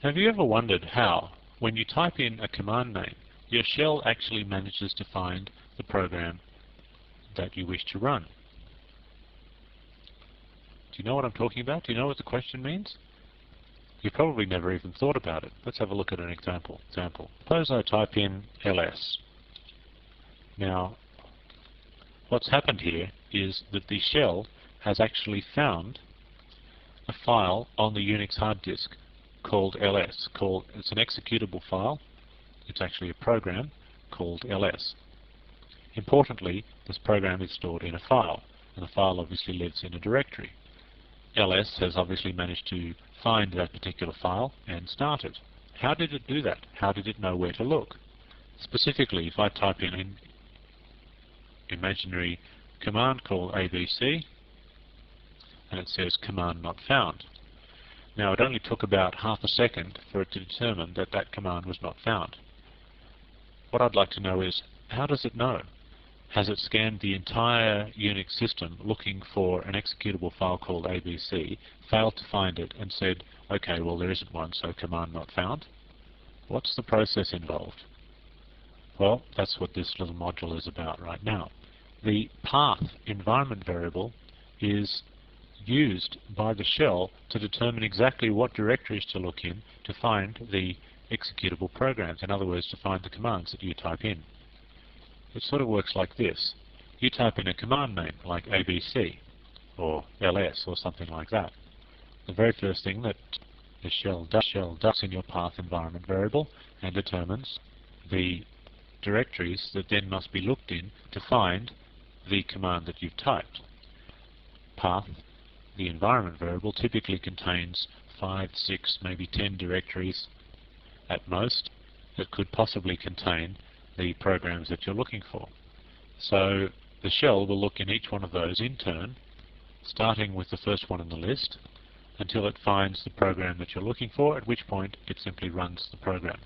Have you ever wondered how, when you type in a command name, your shell actually manages to find the program that you wish to run? Do you know what I'm talking about? Do you know what the question means? You've probably never even thought about it. Let's have a look at an example. Suppose I type in ls. Now, what's happened here is that the shell has actually found a file on the Unix hard disk called ls. It's an executable file. It's actually a program called ls. Importantly, this program is stored in a file, and the file obviously lives in a directory. ls has obviously managed to find that particular file and start it. How did it do that? How did it know where to look? Specifically, if I type in an imaginary command called abc, and it says command not found. Now, it only took about half a second for it to determine that that command was not found. What I'd like to know is, how does it know? Has it scanned the entire Unix system looking for an executable file called abc, failed to find it, and said, okay, well there isn't one, so command not found? What's the process involved? Well, that's what this little module is about right now. The path environment variable is used by the shell to determine exactly what directories to look in to find the executable programs. In other words, to find the commands that you type in. It sort of works like this. You type in a command name like abc or ls or something like that. The very first thing that the shell does in your path environment variable and determines the directories that then must be looked in to find the command that you've typed. Path, the environment variable, typically contains 5, 6, maybe 10 directories at most that could possibly contain the programs that you're looking for. So the shell will look in each one of those in turn, starting with the first one in the list, until it finds the program that you're looking for, at which point it simply runs the program.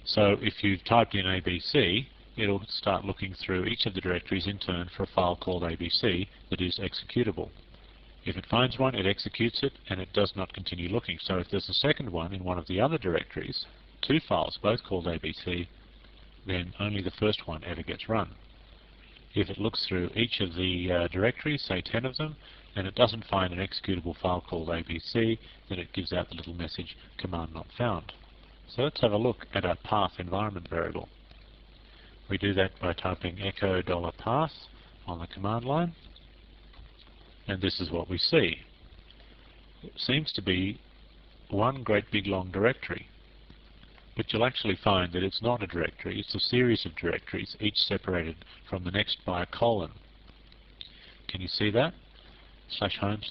So if you've typed in abc, it'll start looking through each of the directories in turn for a file called abc that is executable. If it finds one, it executes it, and it does not continue looking. So if there's a second one in one of the other directories, 2 files, both called abc, then only the first one ever gets run. If it looks through each of the directories, say 10 of them, and it doesn't find an executable file called abc, then it gives out the little message, command not found. So let's have a look at our path environment variable. We do that by typing echo $path on the command line, and this is what we see. It seems to be one great big long directory, but you'll actually find that it's not a directory, it's a series of directories, each separated from the next by a colon. Can you see that? /home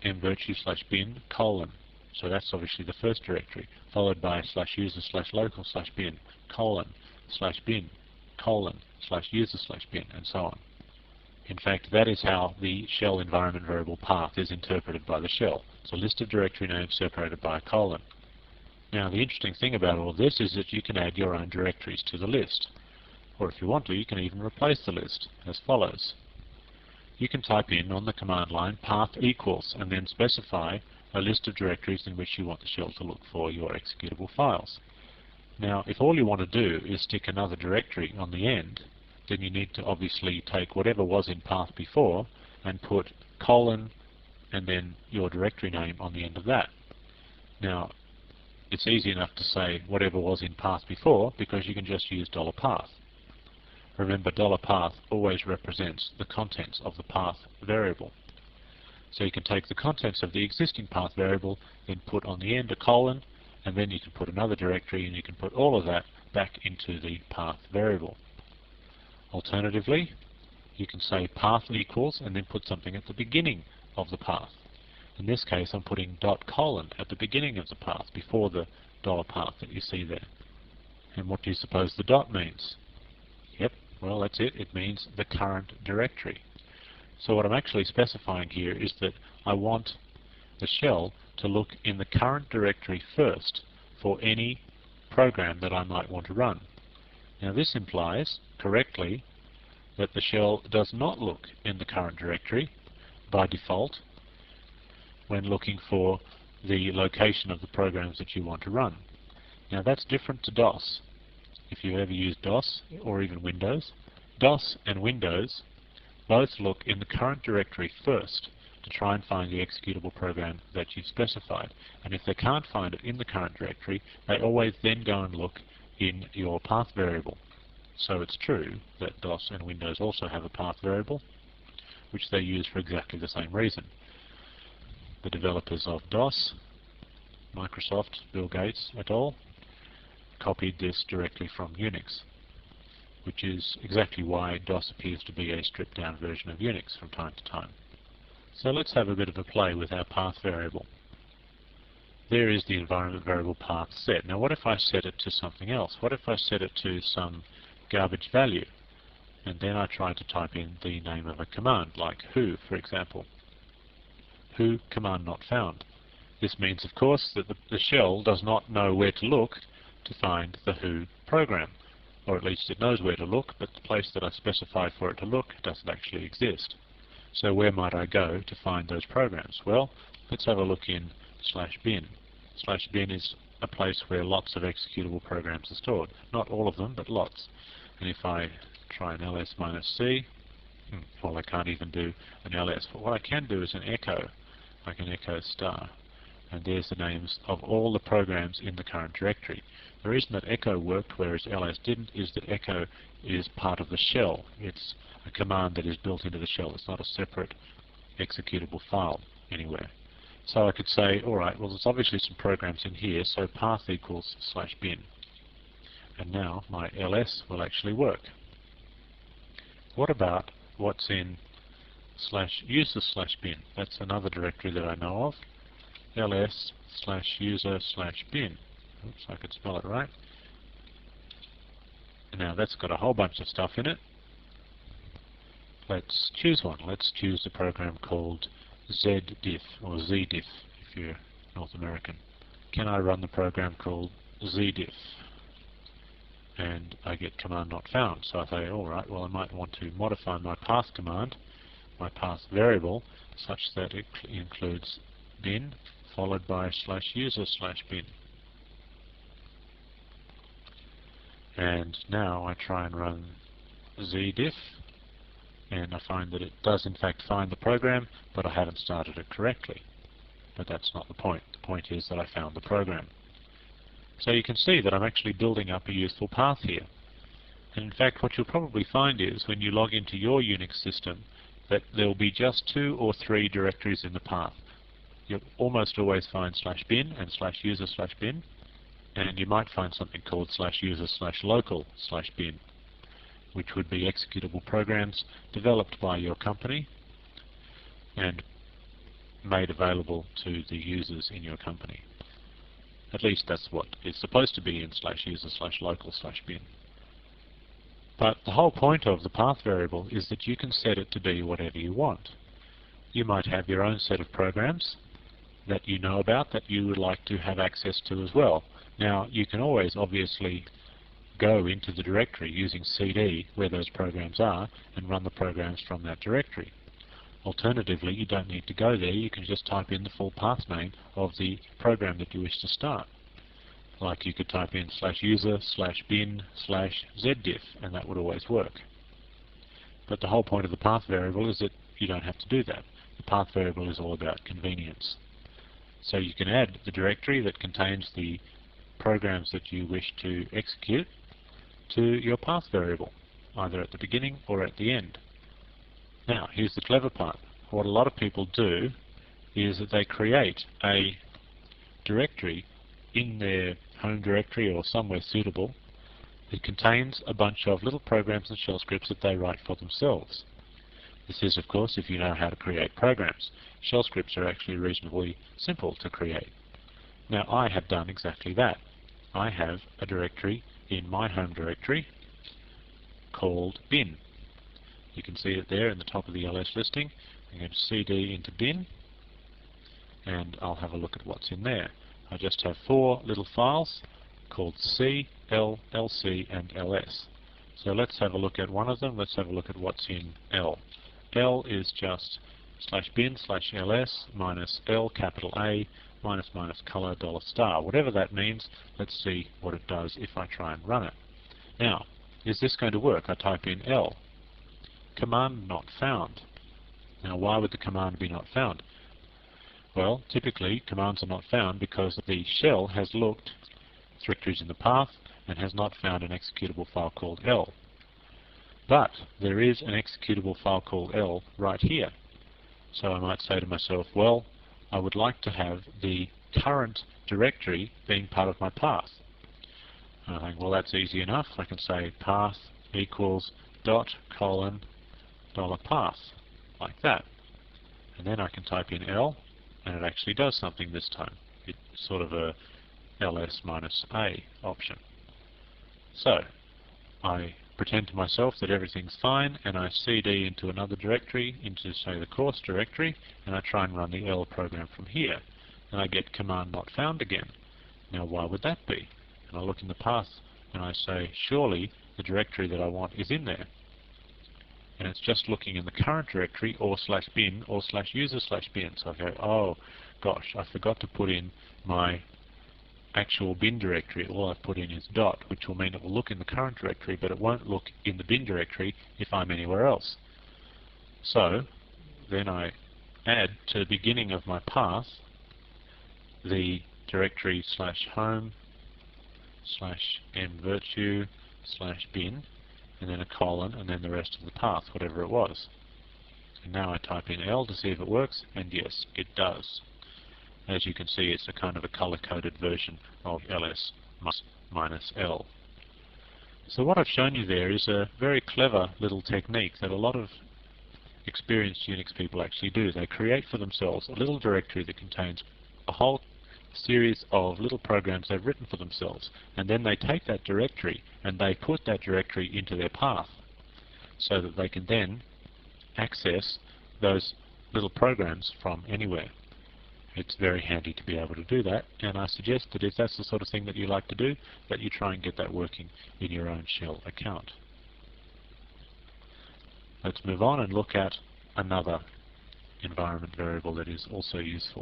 /mvirtue /bin colon. So that's obviously the first directory, followed by /user /local /bin colon /bin colon /user /bin, and so on. In fact, that is how the shell environment variable path is interpreted by the shell. It's a list of directory names separated by a colon. Now, the interesting thing about all of this is that you can add your own directories to the list. Or if you want to, you can even replace the list, as follows. You can type in on the command line path equals and then specify a list of directories in which you want the shell to look for your executable files. Now, if all you want to do is stick another directory on the end, then you need to obviously take whatever was in path before and put colon and then your directory name on the end of that. Now, it's easy enough to say whatever was in path before because you can just use $path. Remember, $path always represents the contents of the path variable. So you can take the contents of the existing path variable, then put on the end a colon, and then you can put another directory and you can put all of that back into the path variable. Alternatively, you can say path equals and then put something at the beginning of the path. In this case, I'm putting $colon at the beginning of the path, before the $path that you see there. And what do you suppose the dot means? Yep, well that's it. It means the current directory. So what I'm actually specifying here is that I want the shell to look in the current directory first for any program that I might want to run. Now this implies, correctly, that the shell does not look in the current directory by default when looking for the location of the programs that you want to run. Now that's different to DOS. If you've ever used DOS, or even Windows, DOS and Windows both look in the current directory first to try and find the executable program that you've specified. And if they can't find it in the current directory, they always then go and look in your path variable. So it's true that DOS and Windows also have a path variable, which they use for exactly the same reason. The developers of DOS, Microsoft, Bill Gates et al., copied this directly from Unix, which is exactly why DOS appears to be a stripped-down version of Unix from time to time. So let's have a bit of a play with our path variable. There is the environment variable path set. Now what if I set it to something else? What if I set it to some garbage value, and then I try to type in the name of a command, like who, for example. Who command not found. This means, of course, that the shell does not know where to look to find the who program, or at least it knows where to look, but the place that I specified for it to look doesn't actually exist. So where might I go to find those programs? Well, let's have a look in /bin. /bin is a place where lots of executable programs are stored. Not all of them, but lots. And if I try an ls-c, well, I can't even do an ls. But what I can do is an echo. I can echo star. And there's the names of all the programs in the current directory. The reason that echo worked whereas ls didn't is that echo is part of the shell. It's a command that is built into the shell. It's not a separate executable file anywhere. So I could say, alright, well there's obviously some programs in here, so path equals /bin. And now my ls will actually work. What about what's in /user/bin? That's another directory that I know of. ls/user/bin. Oops, I could spell it right. Now that's got a whole bunch of stuff in it. Let's choose one. Let's choose the program called zdiff, or zdiff if you're North American. Can I run the program called zdiff? And I get command not found. So I say, alright, well I might want to modify my path command, my path variable, such that it includes bin followed by /user/bin. And now I try and run zdiff, and I find that it does in fact find the program, but I haven't started it correctly. But that's not the point. The point is that I found the program. So you can see that I'm actually building up a useful path here. And in fact what you'll probably find is when you log into your Unix system that there'll be just 2 or 3 directories in the path. You'll almost always find /bin and /user/bin, and you might find something called /user/local/bin, which would be executable programs developed by your company and made available to the users in your company. At least that's what it's supposed to be in /user/local/bin. But the whole point of the path variable is that you can set it to be whatever you want. You might have your own set of programs that you know about that you would like to have access to as well. Now you can always obviously go into the directory using cd where those programs are and run the programs from that directory. Alternatively, you don't need to go there, you can just type in the full path name of the program that you wish to start. Like you could type in /user/bin/zdiff and that would always work. But the whole point of the path variable is that you don't have to do that. The path variable is all about convenience. So you can add the directory that contains the programs that you wish to execute to your path variable, either at the beginning or at the end. Now, here's the clever part. What a lot of people do is that they create a directory in their home directory or somewhere suitable that contains a bunch of little programs and shell scripts that they write for themselves. This is, of course, if you know how to create programs. Shell scripts are actually reasonably simple to create. Now, I have done exactly that. I have a directory in my home directory called bin. You can see it there in the top of the ls listing. I'm going to cd into bin, and I'll have a look at what's in there. I just have 4 little files called C, L, LC, and LS. So let's have a look at one of them. Let's have a look at what's in L. L is just /bin/ls minus L capital A --color $. Whatever that means, let's see what it does if I try and run it. Now, is this going to work? I type in L. Command not found. Now, why would the command be not found? Well, typically, commands are not found because the shell has looked directories in the path and has not found an executable file called L. But there is an executable file called L right here. So I might say to myself, well, I would like to have the current directory being part of my path. And I think, well, that's easy enough. I can say path equals $path, like that. And then I can type in L, and it actually does something this time. It's sort of a ls-a option. So I pretend to myself that everything's fine, and I cd into another directory, into say the course directory, and I try and run the L program from here, and I get command not found again. Now why would that be? And I look in the path and I say, surely the directory that I want is in there. And it's just looking in the current directory or /bin or /user/bin. So I go, oh gosh, I forgot to put in my actual bin directory. All I've put in is dot, which will mean it will look in the current directory, but it won't look in the bin directory if I'm anywhere else. So then I add to the beginning of my path the directory /home/mvirtue/bin, and then a colon, and then the rest of the path, whatever it was. And now I type in L to see if it works, and yes, it does. As you can see, it's a kind of a color-coded version of ls-L. So what I've shown you there is a very clever little technique that a lot of experienced Unix people actually do. They create for themselves a little directory that contains a whole series of little programs they've written for themselves, and then they take that directory and they put that directory into their path so that they can then access those little programs from anywhere. It's very handy to be able to do that, and I suggest that if that's the sort of thing that you like to do, that you try and get that working in your own shell account. Let's move on and look at another environment variable that is also useful.